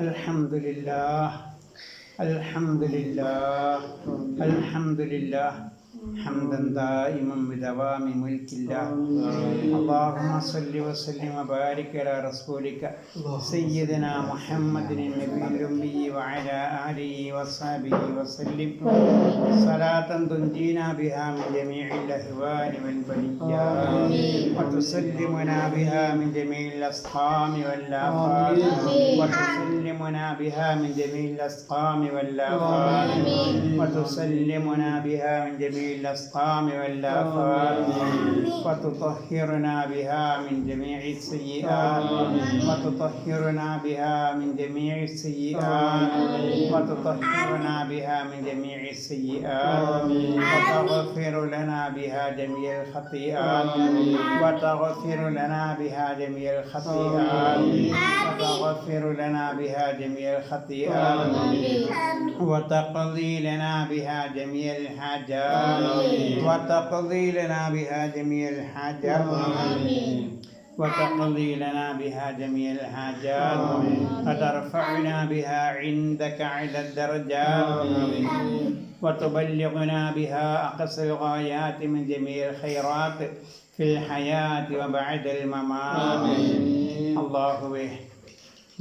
الحمد لله الحمد لله الحمد لله حمدا دائما بدوام ملك الله. اللهم صل وسلم وبارك على رسولك سيدنا محمد النبي الأمي وعلى آله وصحبه وسلم صلاة تنجينا بها من جميع الأهوال والبليات وتسلمنا بها من جميع الأسقام والآفات وتسلمنا بها من جميع الأسقام والآفات وتسلمنا بها من جميع الأسقام والآفات وتطهرنا بها من جميع السيئات وتطهرنا بها من جميع السيئات وتطهرنا بها من جميع السيئات وتغفر لنا بها جميع الخطيئات وتغفر لنا بها جميع الخطيئات وتغفر لنا بها جميع الخطيئات وتقضي لنا بها جميع الحاجات وتقضي لنا بها جميع الحاجات وتقضي لنا بها جميع الحاجات وترفعنا بها عندك على الدرجات وتبلغنا بها أقصى الغايات من جميع الخيرات في الحياة وبعد الممات. അല്ലാഹുവേ,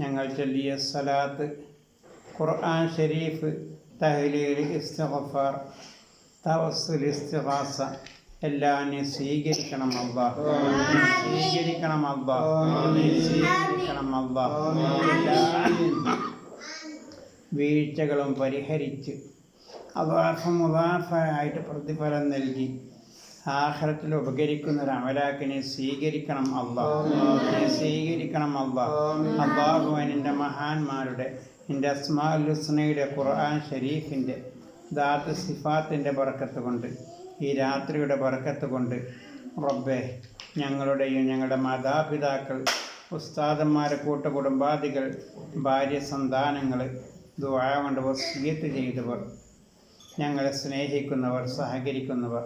ഞങ്ങൾ ചൊല്ലിയ സ്വലാത്ത്, ഖുർആൻ ഷരീഫ്, തഹ്ലീൽ, ഇസ്തിഗ്ഫാർ, തവസ്സുൽ, ഇസ്തിഗാസ എല്ലാം നീ സ്വീകരിക്കണം അല്ലാഹ്. സ്വീകരിക്കണം അല്ലാഹ്. സ്വീകരിക്കണം അല്ലാഹ്. എല്ലാ വീഴ്ചകളും പരിഹരിച്ച് മുദാഫായിട്ട് പ്രതിഫലം നൽകി ആഖിറത്തിൽ ഉപകരിക്കുന്ന ഒരു അമലാക്കിനെ സ്വീകരിക്കണം അല്ലാഹ്. സ്വീകരിക്കണം അല്ലാഹ്. അല്ലാഹുവേ, നിൻ്റെ മഹാന്മാരുടെ, നിൻ്റെ അസ്മാഉൽ ഹുസ്നയുടെ ഖുർആൻ ഷരീഫിൻ്റെ ദാത്ത് സിഫാത്തിൻ്റെ ബർക്കത്ത് കൊണ്ട്, ഈ രാത്രിയുടെ ബർക്കത്ത് കൊണ്ട് റബ്ബേ, ഞങ്ങളുടെയും ഞങ്ങളുടെ മാതാപിതാക്കൾ, ഉസ്താദന്മാരെ, കൂട്ടുകുടുംബാദികൾ, ഭാര്യ, സന്താനങ്ങൾ, ദുആ കൊണ്ട് വസിയ്യത്ത് ചെയ്തവർ, ഞങ്ങളെ സ്നേഹിക്കുന്നവർ, സഹകരിക്കുന്നവർ,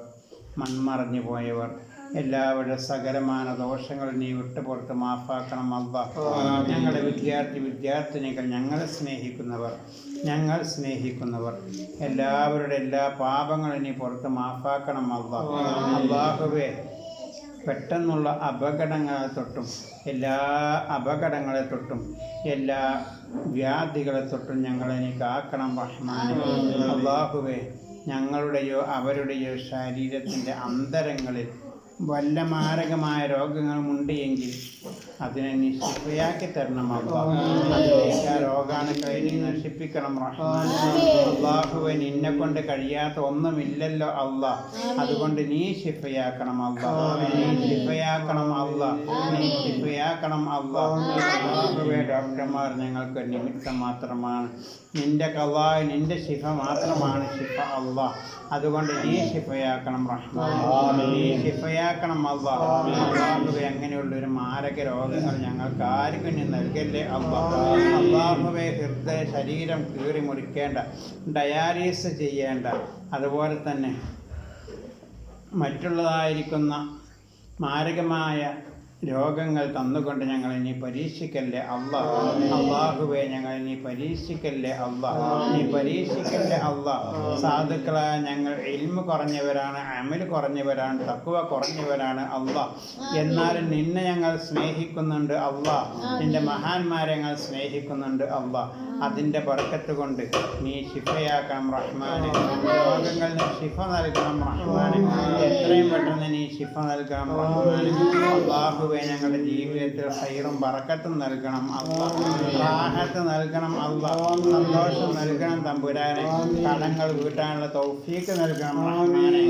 മൺമറഞ്ഞു പോയവർ, എല്ലാവരുടെ സകലമാന ദോഷങ്ങൾ നീ വിട്ടുപുറത്ത് മാഫാക്കണം അല്ലാഹ്. ഞങ്ങളുടെ വിദ്യാർത്ഥിനികൾ, ഞങ്ങളെ സ്നേഹിക്കുന്നവർ, ഞങ്ങൾ സ്നേഹിക്കുന്നവർ, എല്ലാവരുടെ എല്ലാ പാപങ്ങളും നീ പുറത്ത് മാഫാക്കണം അല്ലാഹ്. അല്ലാഹുവേ, പെട്ടെന്നുള്ള അപകടങ്ങളെ തൊട്ടും, എല്ലാ അപകടങ്ങളെ തൊട്ടും, എല്ലാ വ്യാധികളെ തൊട്ടും ഞങ്ങളെ നീ കാക്കണം റഹ്മാനേ. അല്ലാഹുവേ, ഞങ്ങളുടെയോ അവരുടെയോ ശരീരത്തിൻ്റെ അന്തരങ്ങളിൽ വല്ല മാരകമായ രോഗങ്ങളുമുണ്ട് എങ്കിൽ അതിനെ നീ ശിഫയാക്കി തരണം അല്ലാഹ്. അതിലേക്ക് ആ രോഗാണുക്കളെ നീ നശിപ്പിക്കണം റഹ്മാനേ. അല്ലാഹുവേ, നിന്നെ കൊണ്ട് കഴിയാത്ത ഒന്നുമില്ലല്ലോ അല്ലാഹ്. അതുകൊണ്ട് നീ ശിഫയാക്കണം അല്ലാഹ്. നീ ശിഫയാക്കണം അല്ലാഹ്. നീ ശിഫയാക്കണം അല്ലാഹ്. അല്ലാഹുവേ, ഡോക്ടർമാർ ഞങ്ങൾക്ക് നിമിത്തം മാത്രമാണ്. നിന്റെ ഖളാ, നിന്റെ ശിഫ മാത്രമാണ് ശിഫ അല്ലാഹ്. അതുകൊണ്ട് നീ ശിഫയാക്കണം റഹ്മാനേ. നീ ശിഫയാക്കണം അല്ലാഹ്. അല്ലാഹുവേ, അങ്ങനെയുള്ളൊരു മാരക രോഗങ്ങൾ ഞങ്ങൾക്ക് ആർക്കും നീ നൽകല്ലേ അല്ലാഹ്. അല്ലാഹുവേ, ഹൃദയ ശരീരം കീറി മുറിക്കേണ്ട, ഡയാലിസിസ് ചെയ്യേണ്ട, അതുപോലെ തന്നെ മറ്റുള്ളതായിരിക്കുന്ന മാരകമായ രോഗങ്ങൾ തന്നുകൊണ്ട് ഞങ്ങളെ നീ പരീക്ഷിക്കല്ലേ അല്ലാഹ്. അല്ലാഹുവേ, ഞങ്ങളെ നീ പരീക്ഷിക്കല്ലേ അല്ലാഹ്. നീ പരീക്ഷിക്കല്ലേ അല്ലാഹ്. സാധുക്കളായ ഞങ്ങൾ ഇൽമ് കുറഞ്ഞവരാണ്, അമൽ കുറഞ്ഞവരാണ്, തഖ്വ കുറഞ്ഞവരാണ് അല്ലാഹ്. എന്നാലും നിന്നെ ഞങ്ങൾ സ്നേഹിക്കുന്നുണ്ട് അല്ലാഹ്. നിന്റെ മഹാന്മാരെ ഞങ്ങൾ സ്നേഹിക്കുന്നുണ്ട് അല്ലാഹ്. അതിൻ്റെ ബർക്കത്ത് കൊണ്ട് നീ ശിഫയാക്കണം റഹ്മാനേ. രോഗങ്ങളിൽ നിന്ന് ശിഫ നൽകണം റഹ്മാനേ. എത്രയും പെട്ടെന്ന് നീ ശിഫ നൽകണം റഹ്മാനേ. അല്ലാഹുവേ, ഞങ്ങളുടെ ജീവിതത്തിൽ ഖൈറും ബറക്കത്തും നൽകണം അല്ലാഹ്. റാഹത്ത് നൽകണം അല്ലാഹ്. സന്തോഷം നൽകണം തമ്പുരാനെ. കടങ്ങൾ വീട്ടാനുള്ള തൗഫീഖ് നൽകണം റഹ്മാനേ.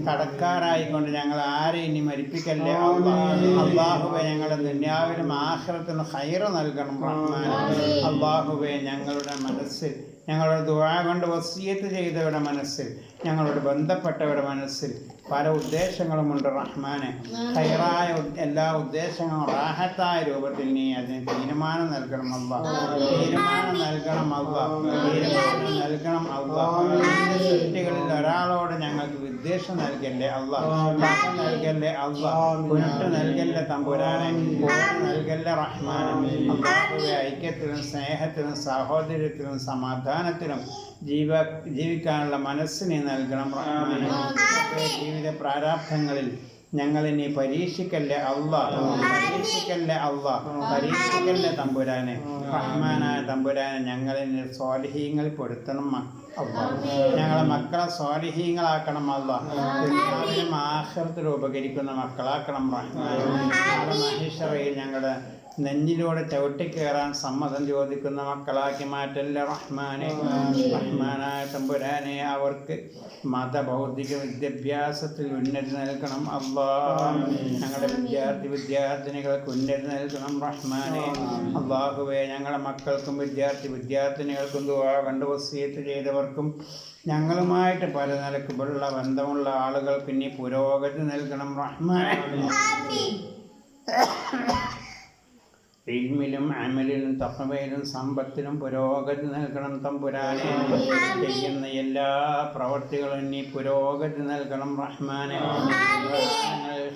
കടക്കാരായിക്കൊണ്ട് ഞങ്ങൾ ആരെയും ഇനി മരിപ്പിക്കല്ലേ അല്ലാഹ്. അല്ലാഹുവേ, ഞങ്ങളുടെ ദുനിയാവിലും ആഖിറത്തിലും ഖൈറ് നൽകണം റഹ്മാനേ. അല്ലാഹുവേ, ഞങ്ങളുടെ മനസ്സിൽ, ഞങ്ങളുടെ ദുആ കൊണ്ട് വസിയ്യത്ത് ചെയ്തവരുടെ മനസ്സിൽ, ഞങ്ങളോട് ബന്ധപ്പെട്ടവരുടെ മനസ്സിൽ പല ഉദ്ദേശങ്ങളുമുണ്ട് റഹ്മാനെ. ഖൈറായ എല്ലാ ഉദ്ദേശങ്ങളും റാഹത്തായ രൂപത്തിൽ നീ അതിന് തീരുമാനം നൽകണം അല്ലാഹ്. തീരുമാനം നൽകണം അല്ലാഹ്. തീരുമാനം നൽകണം അല്ലാഹ്. സൃഷ്ടികളിൽ ഒരാളോട് ഞങ്ങൾക്ക് വിദ്വേഷം നൽകല്ലേ അല്ലാഹ്. നൽകല്ലേ അല്ലാഹ്. പുനട്ട് നൽകല്ലേ തമ്പുരാനെ. നൽകല്ലേ റഹ്മാനെ. അല്ലാഹുവേ, ഐക്യത്തിലും സ്നേഹത്തിലും സഹോദര്യത്തിലും സമാധാനത്തിലും ജീവിക്കാനുള്ള മനസ്സിനെ നൽകണം റഹ്മാനെ. ജീവിത പ്രാരാബ്ധങ്ങളിൽ ഞങ്ങളിനി പരീക്ഷിക്കല്ലേ അല്ലാഹ്. പരീക്ഷിക്കല്ലേ അല്ലാഹ്. പരീക്ഷിക്കല്ലേ തമ്പുരാനെ. റഹ്മാനായ തമ്പുരാനെ, ഞങ്ങളിനി സ്വാലിഹീങ്ങൾ പെടുത്തണം അല്ലാഹ്. ഞങ്ങളെ മക്കളെ സ്വാലിഹീങ്ങളാക്കണം അല്ലാഹ്. ദുനിയാവിലും ആഖിറത്തിലും ഉപകരിക്കുന്ന മക്കളാക്കണം റഹ്മാനെ. നാളെ മഹ്ശറയിൽ ഞങ്ങളുടെ നെഞ്ചിലൂടെ ചവിട്ടിക്കയറാൻ സമ്മതം ചോദിക്കുന്ന മക്കളാക്കി മാറ്റല്ല റഹ്മാനെ. റഹ്മാനായ തമ്പുരാനെ, അവർക്ക് മതഭൗതിക വിദ്യാഭ്യാസത്തിൽ ഉന്നതി നൽകണം അല്ലാഹ്. ഞങ്ങളുടെ വിദ്യാർത്ഥിനികൾക്ക് ഉന്നതി നൽകണം റഹ്മാനെ. അല്ലാഹുവേ, ഞങ്ങളുടെ മക്കൾക്കും വിദ്യാർത്ഥിനികൾക്കും ദുആ കണ്ട് വസിയത്ത് ചെയ്തവർക്കും ഞങ്ങളുമായിട്ട് പല നിലക്കുള്ള ബന്ധമുള്ള ആളുകൾക്ക് ഇനി പുരോഗതി നൽകണം റഹ്മാനെ. ഇൽമിലും അമലിലും തഖ്വയിലും സമ്പത്തിലും പുരോഗതി നൽകണം തമ്പുരാനെ. ചെയ്യുന്ന എല്ലാ പ്രവർത്തികളും നീ പുരോഗതി നൽകണം റഹ്മാനെ.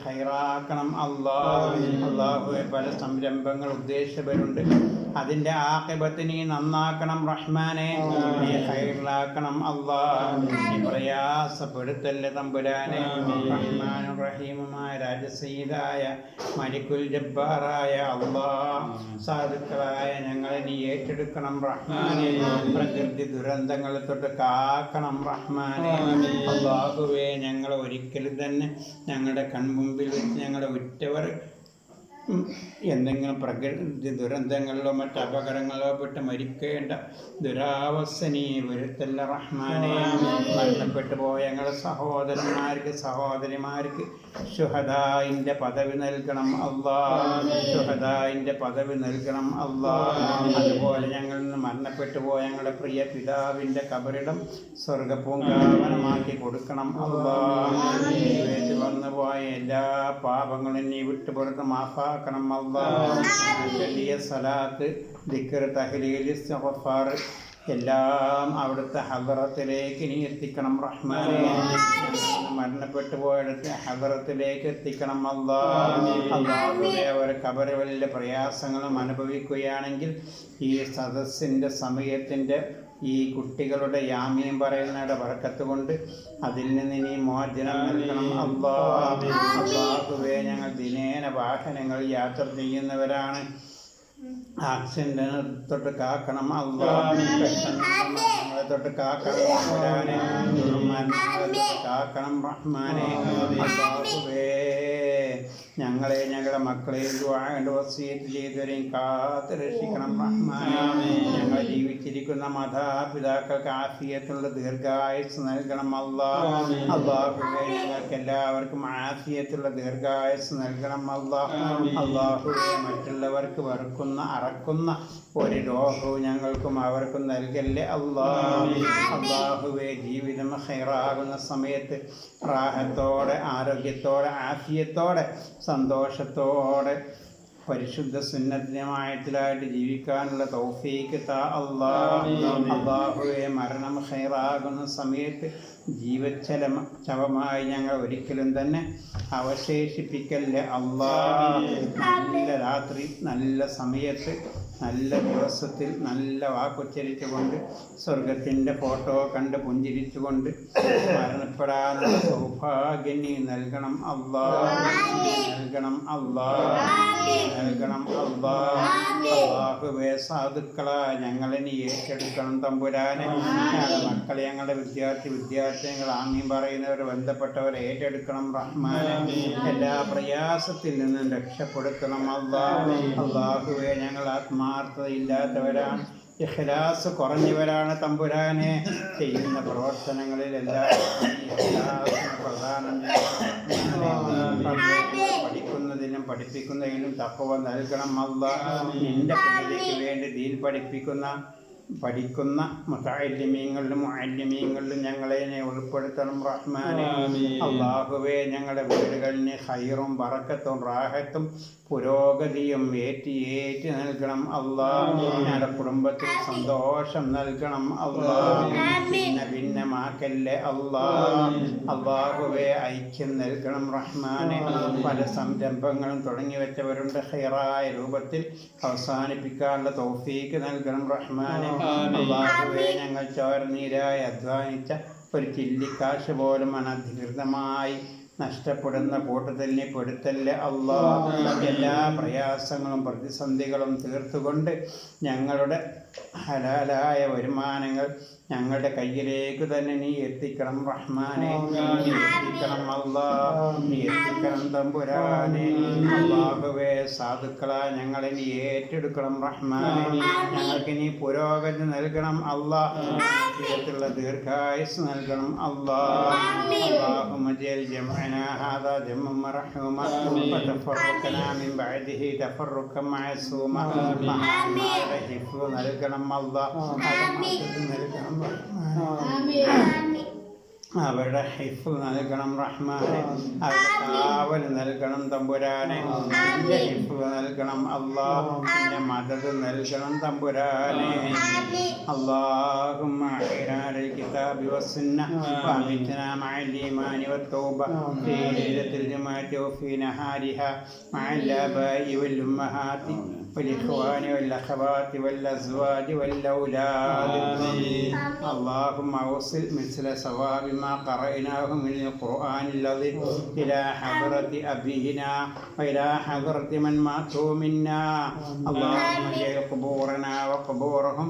ഖൈറാക്കണം അല്ലാഹ്. അല്ലാഹുവേ, പല സംരംഭങ്ങൾ ഉദ്ദേശിച്ചവരുണ്ട്. അതിൻ്റെ ആഖിബത്ത് നീ നന്നാക്കണം റഹ്മാനെ. നീ ഖൈറിലാക്കണം അല്ലാഹ്. നീ പ്രയാസപ്പെടുത്തല്ലേ തമ്പുരാനെ. റഹ്മാനും റഹീമുമായ രാജസയ്യിദായ മലിക്കുൽ ജബ്ബാറായ അല്ലാഹ്, സാധുക്കളായ ഞങ്ങളെ നീ ഏറ്റെടുക്കണം റഹ്മാനെ. പ്രകൃതി ദുരന്തങ്ങളെ തൊട്ട് കാക്കണം റഹ്മാനെ. അല്ലാഹുവേ, ഞങ്ങൾ ഒരിക്കലും തന്നെ ഞങ്ങളുടെ കൺമുമ്പിൽ വെച്ച് ഞങ്ങളുടെ ഉറ്റവർ എന്തെങ്കിലും പ്രകൃതി ദുരന്തങ്ങളിലോ മറ്റ് അപകടങ്ങളോ പെട്ട് മരിക്കേണ്ട ദുരാവസ്ഥ നീ വരുത്തല്ല റഹ്മാനെ. മരണപ്പെട്ടു പോയ ഞങ്ങളുടെ സഹോദരന്മാർക്ക് സഹോദരിമാർക്ക് ശുഹദായിൻ്റെ പദവി നൽകണം അല്ലാഹ്. ശുഹദായിൻ്റെ പദവി നൽകണം അല്ലാഹ്. അതുപോലെ ഞങ്ങളിൽ നിന്ന് മരണപ്പെട്ടു പോയ ഞങ്ങളുടെ പ്രിയ പിതാവിൻ്റെ കബറിടം സ്വർഗപൂങ്കാവനമാക്കി കൊടുക്കണം അല്ലാഹ്. വന്നു പോയ എല്ലാ പാപങ്ങളും നീ വിട്ടുപുറത്ത് മാഫാക്കണം അല്ലാഹ്. വലിയ സലാത്ത്, ദിക്ർ, തഹ്ലീൽ, ഇസ്തിഗ്ഫാർ എല്ലാം അവിടുത്തെ ഹദറത്തിലേക്ക് നീ എത്തിക്കണം റഹ്മാനെ. മരണപ്പെട്ടു പോയിടത്ത് ഹദറത്തിലേക്ക് എത്തിക്കണം അല്ലാഹ്. അല്ലാഹുവേ, അവർ ഖബറുകളിലെ പ്രയാസങ്ങളും അനുഭവിക്കുകയാണെങ്കിൽ ഈ സദസ്സിൻ്റെ സമയത്തിൻ്റെ ഈ കുട്ടികളുടെ യാമീം പറയുന്നവരുടെ ബർക്കത്ത് കൊണ്ട് അതിൽ നിന്ന് നീ മോചനം നൽകണം അല്ലാഹ്. അല്ലാഹുവേ, ഞങ്ങൾ ദിനേന വാഹനങ്ങൾ യാത്ര ചെയ്യുന്നവരാണ്. ആക്സിഡന്റിനെ തൊട്ട് കാക്കണം അല്ലാഹ്. മരണങ്ങളെ തൊട്ട് കാക്കണം റഹ്മാനെ. ദുർമരണങ്ങളെ തൊട്ട് കാക്കണം റഹ്മാനെ. അല്ലാഹുവേ, ഞങ്ങളെ ഞങ്ങളുടെ മക്കളെ ദുആ കൊണ്ട് വസിയത്ത് ചെയ്തവരെയും കാത്ത് രക്ഷിക്കണം റഹ്മാനെ. ഞങ്ങൾ ജീവിച്ചിരിക്കുന്ന മാതാപിതാക്കൾക്ക് ആഫിയത്തുള്ള ദീർഘായുസ് നൽകണം അല്ലാഹ്. അല്ലാഹുവേ, ഞങ്ങൾക്ക് എല്ലാവർക്കും ആഫിയത്തുള്ള ദീർഘായുസ് നൽകണം അല്ലാഹ്. അല്ലാഹുവേ, മറ്റുള്ളവർക്ക് വെറുക്കുന്ന അറക്കുന്ന ഒരു രോഗവും ഞങ്ങൾക്കും അവർക്കും നൽകല്ലേ അല്ലാഹ്. അല്ലാഹുവേ, ജീവിതം ഖൈറാകുന്ന സമയത്ത് റാഹത്തോടെ, ആരോഗ്യത്തോടെ, ആഫിയത്തോടെ, സന്തോഷത്തോടെ പരിശുദ്ധ സുന്നത്തിനായിട്ട് ജീവിക്കാനുള്ള തൗഫീക്ക് താ അല്ലാഹ്. അല്ലാഹുവേ, മരണം ഖൈറാകുന്ന സമയത്ത് ശവമായി ഞങ്ങൾ ഒരിക്കലും തന്നെ അവശേഷിപ്പിക്കല്ലേ അല്ലാഹ്. നല്ല രാത്രി, നല്ല സമയത്ത്, നല്ല ദിവസത്തിൽ നല്ല വാക്കുച്ചരിച്ചുകൊണ്ട് സ്വർഗത്തിൻ്റെ ഫോട്ടോ കണ്ട് പുഞ്ചിരിച്ചുകൊണ്ട് മരണപ്പെടാനുള്ള സൗഭാഗ്യം നീ നൽകണം അല്ലാഹ്. നൽകണം അല്ലാഹ്. നൽകണം അല്ലാഹ്. അല്ലാഹുവേ, സാധുക്കളായ ഞങ്ങളെ നീ ഏറ്റെടുക്കണം തമ്പുരാനെ. ഞങ്ങളുടെ മക്കളെ, ഞങ്ങളുടെ വിദ്യാർത്ഥികൾ ആമീൻ പറയുന്നവർ, ബന്ധപ്പെട്ടവരെ ഏറ്റെടുക്കണം റഹ്മാനെ. എല്ലാ പ്രയാസത്തിൽ നിന്നും രക്ഷപ്പെടുത്തണം അല്ലാഹ്. അല്ലാഹുവേ, ഞങ്ങൾ ആത്മാർത്ഥതയില്ലാത്തവരാണ്, ഇഖ്ലാസ് കുറഞ്ഞവരാണ് തമ്പുരാനെ. ചെയ്യുന്ന പ്രവർത്തനങ്ങളിലെല്ലാം പ്രധാനം പഠിക്കുന്നതിനും പഠിപ്പിക്കുന്നതിനും തഖ്വ നൽകണം അല്ലാഹ്. നിന്റെ പിന്നിലേക്ക് വേണ്ടി ദീൻ പഠിപ്പിക്കുന്ന പഠിക്കുന്ന മുതഅല്ലിമീങ്ങളിലും മുഅല്ലിമീങ്ങളിലും ഞങ്ങളെ നീ ഉൾപ്പെടുത്തണം റഹ്മാനെ. അല്ലാഹുവേ, ഞങ്ങളുടെ വീടുകളിന് ഖൈറും ബറക്കത്തും റാഹത്തും പുരോഗതിയും ഏറ്റി നൽകണം അല്ലാ. ഞങ്ങളുടെ കുടുംബത്തിൽ സന്തോഷം നൽകണം അല്ലാ. ഭിന്നമാക്കല്ലേ അല്ലാ. അല്ലാഹുവേ, ഐക്യം നൽകണം റഹ്മാനെ. പല സംരംഭങ്ങളും തുടങ്ങി വെച്ചവരുണ്ട്, ഖൈറായ രൂപത്തിൽ അവസാനിപ്പിക്കാനുള്ള തൗഫീക്ക് നൽകണം റഹ്മാനെ. അല്ലാഹുവേ, ഞങ്ങൾ ചോരനീരായി അധ്വാനിച്ച ഒരു ചില്ലിക്കാശ് പോലും അനധികൃതമായി നഷ്ടപ്പെടുന്ന കൂട്ടത്തിൽ നീ പെടുത്തല്ലേ അല്ലാ. എല്ലാ പ്രയാസങ്ങളും പ്രതിസന്ധികളും തീർത്തുകൊണ്ട് ഞങ്ങളുടെ ഹലാലായ വരുമാനങ്ങൾ ഞങ്ങളുടെ കയ്യിലേക്ക് തന്നെ നീ എത്തിക്കണം റഹ്മാനെ. നീ എത്തിക്കണം അല്ലാ, നീ എത്തിക്കണം തമ്പുരാനെ. അല്ലാഹുവേ, സാധുക്കളായ ഞങ്ങളെ നീ ഏറ്റെടുക്കണം റഹ്മാനെ. ഞങ്ങൾക്ക് നീ പുരോഗതി നൽകണം അല്ലാ. ജീവിതത്തിലുള്ള ദീർഘായുസ് നൽകണം അല്ലാ. اللهم اجعل جمعنا هذا جمعا مرحوما وتفرقنا من بعده تفرقا معصوما. حفظ നൽകണം അല്ലാ. അവരുടെ ഹിഫ്ള് നൽകണം റഹ്മാനെ. അവരുടെ കാവൽ നൽകണം തമ്പുരാനെ. നിന്റെ ഹിഫ്ള് നൽകണം അല്ലാ. നിന്റെ മദദ് നൽകണം തമ്പുരാനെ. اللهم أحينا على الكتاب والسنة وأمتنا مع الإيمان والتوبة في ليلة الجمعة وفي نهارها مع الآباء والأمهات والإخوان والأخوات والأزواج والأولاد. اللهم أوصل مثل ثواب ما قرأناه من القرآن العظيم إلى حضرة أبينا وإلى حضرة من ماتوا منا. اللهم اجعل قبورنا وقبورهم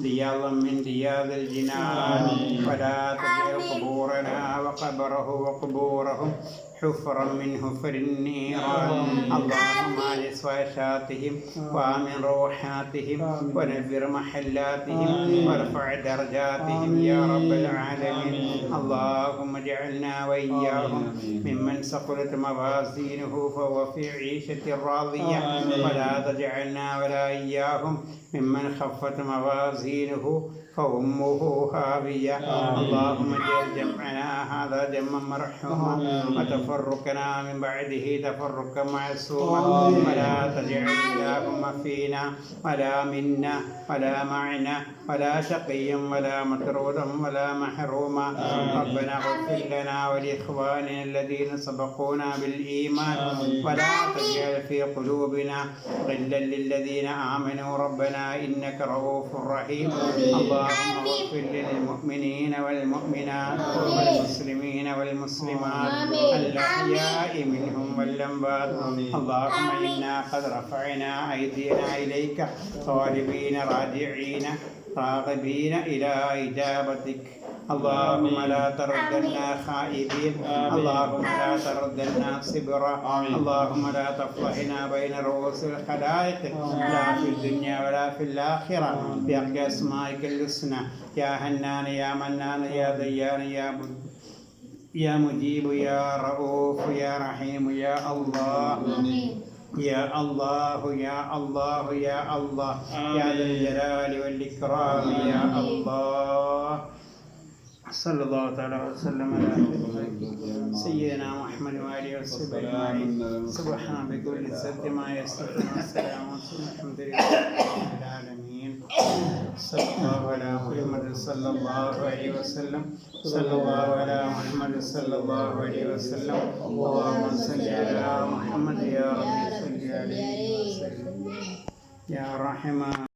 رياضا من رياض الجنان ولا تجعل قبورنا وقبره وقبورهم حفرا من حفر النيران. اللهم آنس واشاتهم وآمن روحاتهم ونذر محلاتهم وارفع درجاتهم يا رب العالمين. اللهم اجعلنا وإياهم ممن ثقلت موازينه فهو في عيشة راضية ولا تجعلنا ولا إياهم ممن خفت موازينه فأمه هاوية. اللهم اجعل جمعنا هذا جمعا مرحوما وتفرقنا من بعده تفرقا معصوما. ولا تجعل اللهم فينا ولا منا ولا معنا ولا شقيا ولا مطرودا ولا محروما. ربنا اغفر لنا ولإخواننا الذين سبقونا بالإيمان ولا تجعل في قلوبنا غلا للذين آمنوا ربنا إنك رؤوف رحيم. اللهم اغفر للمؤمنين والمؤمنات والمسلمين والمسلمات الأحياء منهم والأموات. اللهم إنا قد رفعنا أيدينا إليك طالبين راجعين راغبين إلى إجابتك. اللهم لا تردنا خائبين. اللهم لا تردنا صبرا. اللهم لا تفضحنا بين رؤوس الخلائق لا في الدنيا ولا في الآخرة بحق أسمائك الحسنى يا حنان يا منان يا ديان يا مجيب يا رؤوف يا رحيم يا الله. يا الله يا الله يا الله يا ذا الجلال والإكرام يا الله. صلى الله تعالى وسلم على سيدنا محمد وآله وصحبه أجمعين. سبحان ربك رب العزة عما يصفون والسلام على الحمد لله رب العالمين. صلى الله على محمد صلى الله عليه وسلم. صلى الله على محمد صلى الله عليه وسلم. اللهم صل على محمد يا رب صل عليه وسلم يا رحمن.